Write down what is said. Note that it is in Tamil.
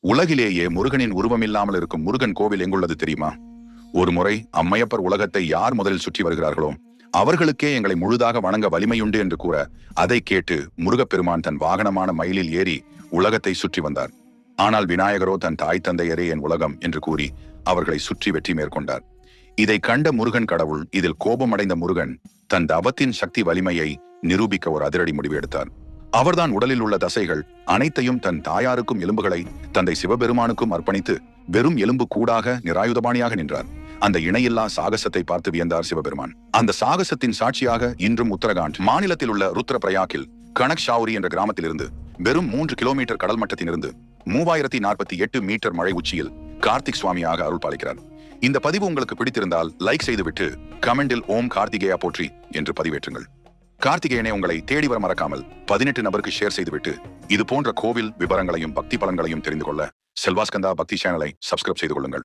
உலகிலேயே முருகனின் உருவமில்லாமல் இருக்கும் முருகன் கோவில் எங்குள்ளது தெரியுமா? ஒரு முறை அம்மையப்பர் உலகத்தை யார் முதலில் சுற்றி வருகிறார்களோ அவர்களுக்கே எங்களை முழுதாக வணங்க வலிமையுண்டு என்று கூற, அதை கேட்டு முருகப்பெருமான் தன் வாகனமான மயிலில் ஏறி உலகத்தை சுற்றி வந்தார். ஆனால் விநாயகரோ தன் தாய் தந்தையரே என் உலகம் என்று கூறி அவர்களை சுற்றி வெற்றி மேற்கொண்டார். இதை கண்ட முருகன் கடவுள் இதில் கோபமடைந்த முருகன் தன் தவத்தின் சக்தி வலிமையை நிரூபிக்க ஒரு அதிரடி முடிவு எடுத்தார். அவர்தான் உடலில் உள்ள தசைகள் அனைத்தையும் தன் தாயாருக்கும் எலும்புகளை தந்தை சிவபெருமானுக்கும் அர்ப்பணித்து வெறும் எலும்பு கூடாக நிராயுதபாணியாக நின்றார். அந்த இணையில்லா சாகசத்தை பார்த்து வியந்தார் சிவபெருமான். அந்த சாகசத்தின் சாட்சியாக இன்றும் உத்தரகாண்ட் மாநிலத்தில் உள்ள ருத்ரபிரயாக்கில் கனக் ஷாவுரி என்ற கிராமத்தில் இருந்து வெறும் 3 கிலோமீட்டர் கடல் மட்டத்திலிருந்து 3048 மீட்டர் மழை உச்சியில் கார்த்திக் சுவாமியாக அருள் பாலிக்கிறார். இந்த பதிவு உங்களுக்கு பிடித்திருந்தால் லைக் செய்துவிட்டு கமெண்டில் ஓம் கார்த்திகேயா போற்றி என்று பதிவேற்றுங்கள். கார்த்திகேயனே உங்களை தேடி வர மறக்காமல் 18 நபருக்கு ஷேர் செய்துவிட்டு இது போன்ற கோவில் விவரங்களையும் பக்தி பலன்களையும் தெரிந்து கொள்ள செல்வாஸ்கந்தா பக்தி சேனலை சப்ஸ்கிரைப் செய்து கொள்ளுங்கள்.